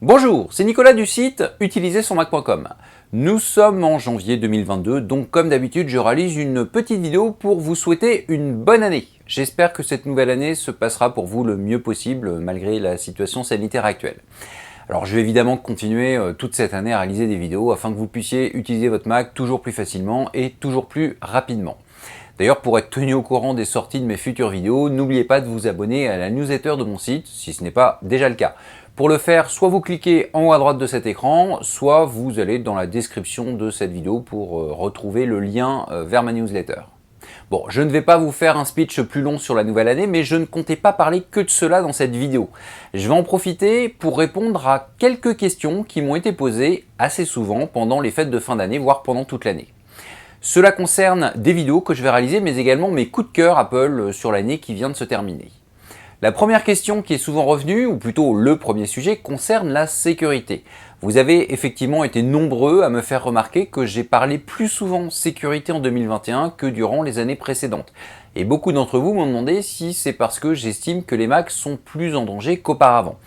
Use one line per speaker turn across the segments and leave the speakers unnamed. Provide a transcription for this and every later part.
Bonjour, c'est Nicolas du site utilisersonmac.com. Nous sommes en janvier 2022, donc comme d'habitude je réalise une petite vidéo pour vous souhaiter une bonne année. J'espère que cette nouvelle année se passera pour vous le mieux possible malgré la situation sanitaire actuelle. Alors je vais évidemment continuer toute cette année à réaliser des vidéos afin que vous puissiez utiliser votre Mac toujours plus facilement et toujours plus rapidement. D'ailleurs, pour être tenu au courant des sorties de mes futures vidéos, n'oubliez pas de vous abonner à la newsletter de mon site, si ce n'est pas déjà le cas. Pour le faire, soit vous cliquez en haut à droite de cet écran, soit vous allez dans la description de cette vidéo pour retrouver le lien vers ma newsletter. Bon, je ne vais pas vous faire un speech plus long sur la nouvelle année, mais je ne comptais pas parler que de cela dans cette vidéo. Je vais en profiter pour répondre à quelques questions qui m'ont été posées assez souvent pendant les fêtes de fin d'année, voire pendant toute l'année. Cela concerne des vidéos que je vais réaliser, mais également mes coups de cœur Apple sur l'année qui vient de se terminer. La première question qui est souvent revenue, ou plutôt le premier sujet, concerne la sécurité. Vous avez effectivement été nombreux à me faire remarquer que j'ai parlé plus souvent sécurité en 2021 que durant les années précédentes. Et beaucoup d'entre vous m'ont demandé si c'est parce que j'estime que les Macs sont plus en danger qu'auparavant.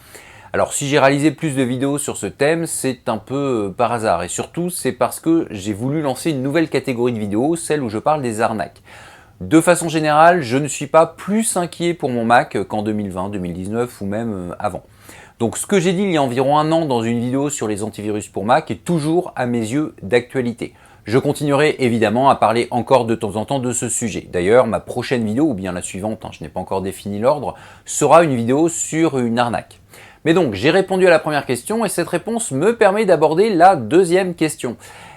Alors si j'ai réalisé plus de vidéos sur ce thème, c'est un peu par hasard et surtout c'est parce que j'ai voulu lancer une nouvelle catégorie de vidéos, celle où je parle des arnaques. De façon générale, je ne suis pas plus inquiet pour mon Mac qu'en 2020, 2019 ou même avant. Donc ce que j'ai dit il y a environ un an dans une vidéo sur les antivirus pour Mac est toujours à mes yeux d'actualité. Je continuerai évidemment à parler encore de temps en temps de ce sujet. D'ailleurs, ma prochaine vidéo, ou bien la suivante, je n'ai pas encore défini l'ordre, sera une vidéo sur une arnaque. Mais donc, j'ai répondu à la première question et cette réponse me permet d'aborder la deuxième question.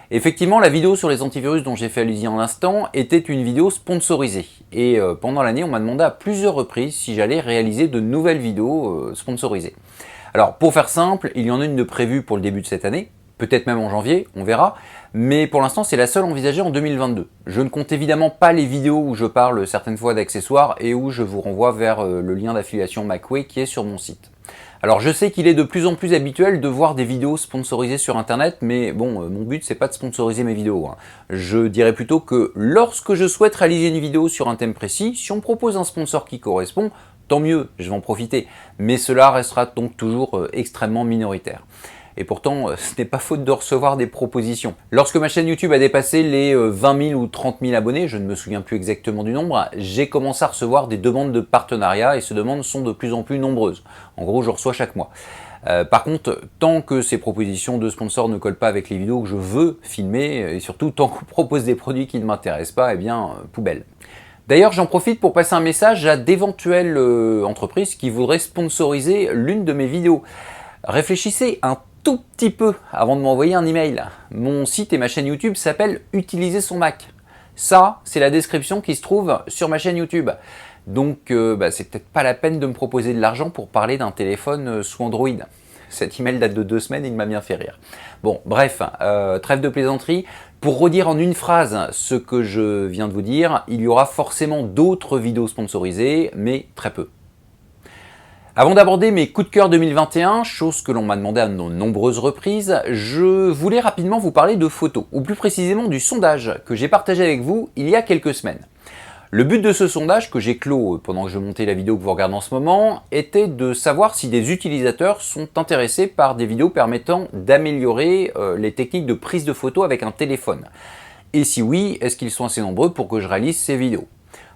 Effectivement, la vidéo sur les antivirus dont j'ai fait allusion à l'instant était une vidéo sponsorisée. Et pendant l'année, on m'a demandé à plusieurs reprises si j'allais réaliser de nouvelles vidéos sponsorisées. Alors, pour faire simple, il y en a une de prévue pour le début de cette année, peut-être même en janvier, on verra. Mais pour l'instant, c'est la seule envisagée en 2022. Je ne compte évidemment pas les vidéos où je parle certaines fois d'accessoires et où je vous renvoie vers le lien d'affiliation MacWay qui est sur mon site. Alors je sais qu'il est de plus en plus habituel de voir des vidéos sponsorisées sur internet, mais bon, mon but c'est pas de sponsoriser mes vidéos. Je dirais plutôt que lorsque je souhaite réaliser une vidéo sur un thème précis, si on me propose un sponsor qui correspond, tant mieux, je vais en profiter. Mais cela restera donc toujours extrêmement minoritaire. Et pourtant, ce n'est pas faute de recevoir des propositions. Lorsque ma chaîne YouTube a dépassé les 20 000 ou 30 000 abonnés, je ne me souviens plus exactement du nombre, j'ai commencé à recevoir des demandes de partenariat et ces demandes sont de plus en plus nombreuses. En gros, je reçois chaque mois. Par contre, tant que ces propositions de sponsors ne collent pas avec les vidéos que je veux filmer, et surtout tant qu'on propose des produits qui ne m'intéressent pas, eh bien, poubelle. D'ailleurs, j'en profite pour passer un message à d'éventuelles entreprises qui voudraient sponsoriser l'une de mes vidéos. Réfléchissez un tout petit peu avant de m'envoyer un email. Mon site et ma chaîne YouTube s'appellent Utiliser son Mac. Ça, c'est la description qui se trouve sur ma chaîne YouTube. Donc, c'est peut-être pas la peine de me proposer de l'argent pour parler d'un téléphone sous Android. Cet email date de 2 semaines et il m'a bien fait rire. Bon, bref, trêve de plaisanterie. Pour redire en une phrase ce que je viens de vous dire, il y aura forcément d'autres vidéos sponsorisées, mais très peu. Avant d'aborder mes coups de cœur 2021, chose que l'on m'a demandé à de nombreuses reprises, je voulais rapidement vous parler de photos, ou plus précisément du sondage que j'ai partagé avec vous il y a quelques semaines. Le but de ce sondage, que j'ai clos pendant que je montais la vidéo que vous regardez en ce moment, était de savoir si des utilisateurs sont intéressés par des vidéos permettant d'améliorer les techniques de prise de photos avec un téléphone. Et si oui, est-ce qu'ils sont assez nombreux pour que je réalise ces vidéos ?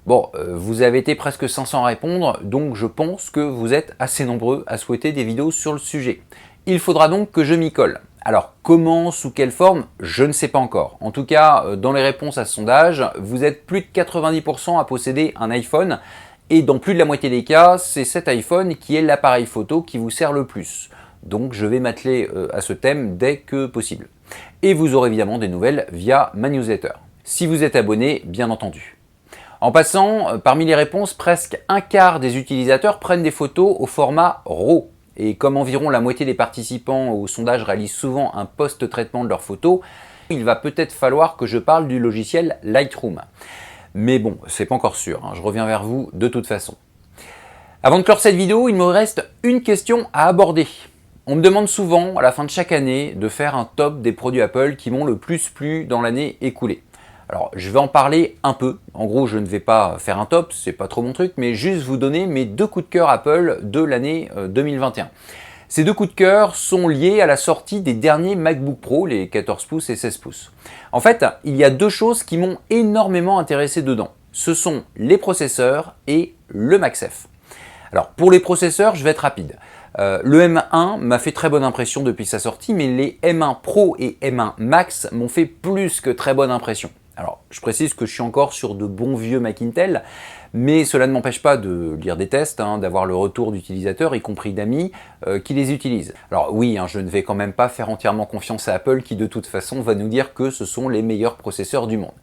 Bon, vous avez été presque 500 à répondre, donc je pense que vous êtes assez nombreux à souhaiter des vidéos sur le sujet. Il faudra donc que je m'y colle. Alors comment, sous quelle forme, je ne sais pas encore. En tout cas, dans les réponses à ce sondage, vous êtes plus de 90% à posséder un iPhone, et dans plus de la moitié des cas, c'est cet iPhone qui est l'appareil photo qui vous sert le plus. Donc je vais m'atteler à ce thème dès que possible. Et vous aurez évidemment des nouvelles via ma newsletter. Si vous êtes abonné, bien entendu. En passant, parmi les réponses, presque un quart des utilisateurs prennent des photos au format RAW. Et comme environ la moitié des participants au sondage réalisent souvent un post-traitement de leurs photos, il va peut-être falloir que je parle du logiciel Lightroom. Mais bon, c'est pas encore sûr, je reviens vers vous de toute façon. Avant de clore cette vidéo, il me reste une question à aborder. On me demande souvent, à la fin de chaque année, de faire un top des produits Apple qui m'ont le plus plu dans l'année écoulée. Alors, je vais en parler un peu. En gros, je ne vais pas faire un top, c'est pas trop mon truc, mais juste vous donner mes 2 coups de cœur Apple de l'année 2021. Ces deux coups de cœur sont liés à la sortie des derniers MacBook Pro, les 14 pouces et 16 pouces. En fait, il y a deux choses qui m'ont énormément intéressé dedans. Ce sont les processeurs et le MagSafe. Alors pour les processeurs, je vais être rapide. Le M1 m'a fait très bonne impression depuis sa sortie, mais les M1 Pro et M1 Max m'ont fait plus que très bonne impression. Alors, je précise que je suis encore sur de bons vieux Mac Intel, mais cela ne m'empêche pas de lire des tests, d'avoir le retour d'utilisateurs, y compris d'amis, qui les utilisent. Alors oui, je ne vais quand même pas faire entièrement confiance à Apple, qui de toute façon va nous dire que ce sont les meilleurs processeurs du monde.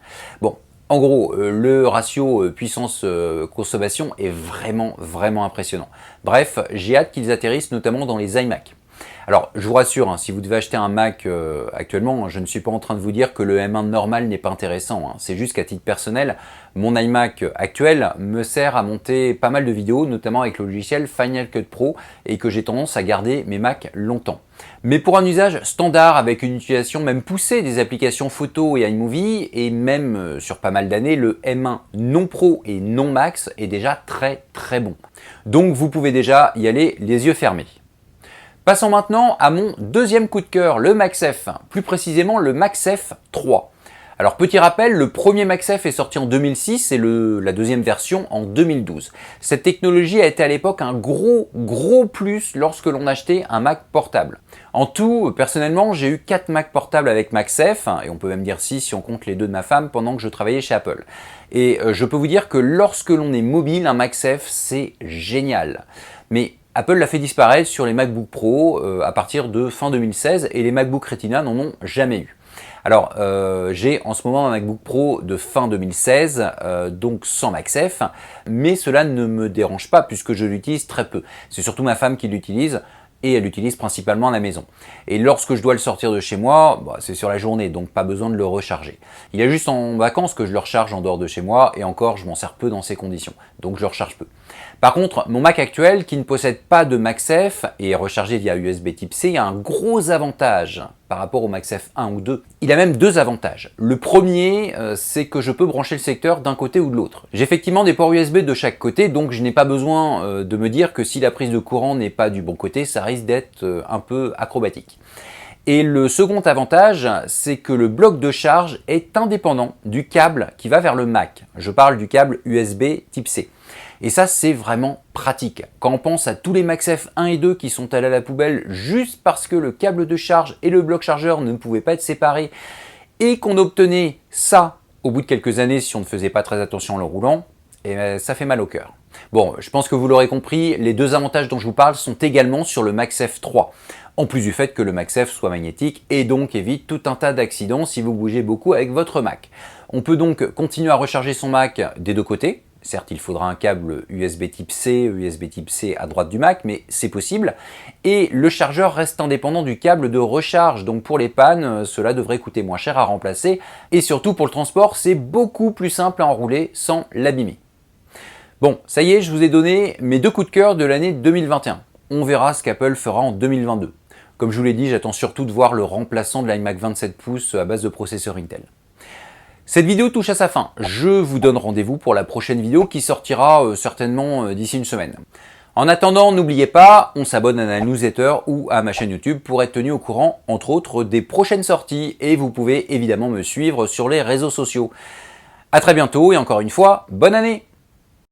Bon, en gros, le ratio puissance-consommation est vraiment impressionnant. Bref, j'ai hâte qu'ils atterrissent notamment dans les iMac. Alors, je vous rassure, si vous devez acheter un Mac actuellement, je ne suis pas en train de vous dire que le M1 normal n'est pas intéressant. C'est juste qu'à titre personnel, mon iMac actuel me sert à monter pas mal de vidéos, notamment avec le logiciel Final Cut Pro, et que j'ai tendance à garder mes Macs longtemps. Mais pour un usage standard, avec une utilisation même poussée des applications photo et iMovie, et même sur pas mal d'années, le M1 non Pro et non Max est déjà très bon. Donc vous pouvez déjà y aller les yeux fermés. Passons maintenant à mon deuxième coup de cœur, le MagSafe, plus précisément le MagSafe 3. Alors petit rappel, le premier MagSafe est sorti en 2006 et la deuxième version en 2012. Cette technologie a été à l'époque un gros plus lorsque l'on achetait un Mac portable. En tout, personnellement, j'ai eu 4 Mac portables avec MagSafe, et on peut même dire 6 si on compte les deux de ma femme pendant que je travaillais chez Apple. Et je peux vous dire que lorsque l'on est mobile, un MagSafe, c'est génial. Mais Apple l'a fait disparaître sur les MacBook Pro à partir de fin 2016 et les MacBook Retina n'en ont jamais eu. Alors, j'ai en ce moment un MacBook Pro de fin 2016, donc sans MagSafe, mais cela ne me dérange pas puisque je l'utilise très peu. C'est surtout ma femme qui l'utilise et elle l'utilise principalement à la maison. Et lorsque je dois le sortir de chez moi, c'est sur la journée, donc pas besoin de le recharger. Il y a juste en vacances que je le recharge en dehors de chez moi et encore, je m'en sers peu dans ces conditions, donc je le recharge peu. Par contre, mon Mac actuel, qui ne possède pas de MagSafe et est rechargé via USB Type C, a un gros avantage par rapport au MagSafe 1 ou 2. Il a même deux avantages. Le premier, c'est que je peux brancher le secteur d'un côté ou de l'autre. J'ai effectivement des ports USB de chaque côté, donc je n'ai pas besoin de me dire que si la prise de courant n'est pas du bon côté, ça risque d'être un peu acrobatique. Et le second avantage, c'est que le bloc de charge est indépendant du câble qui va vers le Mac. Je parle du câble USB Type C. Et ça, c'est vraiment pratique. Quand on pense à tous les MagSafe 1 et 2 qui sont allés à la poubelle juste parce que le câble de charge et le bloc chargeur ne pouvaient pas être séparés et qu'on obtenait ça au bout de quelques années si on ne faisait pas très attention en le roulant, et ça fait mal au cœur. Bon, je pense que vous l'aurez compris, les deux avantages dont je vous parle sont également sur le MagSafe 3. En plus du fait que le MagSafe soit magnétique et donc évite tout un tas d'accidents si vous bougez beaucoup avec votre Mac. On peut donc continuer à recharger son Mac des deux côtés. Certes, il faudra un câble USB Type C, USB Type C à droite du Mac, mais c'est possible. Et le chargeur reste indépendant du câble de recharge, donc pour les pannes, cela devrait coûter moins cher à remplacer. Et surtout pour le transport, c'est beaucoup plus simple à enrouler sans l'abîmer. Bon, ça y est, je vous ai donné mes deux coups de cœur de l'année 2021. On verra ce qu'Apple fera en 2022. Comme je vous l'ai dit, j'attends surtout de voir le remplaçant de l'iMac 27 pouces à base de processeur Intel. Cette vidéo touche à sa fin. Je vous donne rendez-vous pour la prochaine vidéo qui sortira certainement d'ici une semaine. En attendant, n'oubliez pas, on s'abonne à la newsletter ou à ma chaîne YouTube pour être tenu au courant, entre autres, des prochaines sorties et vous pouvez évidemment me suivre sur les réseaux sociaux. A très bientôt et encore une fois, bonne année!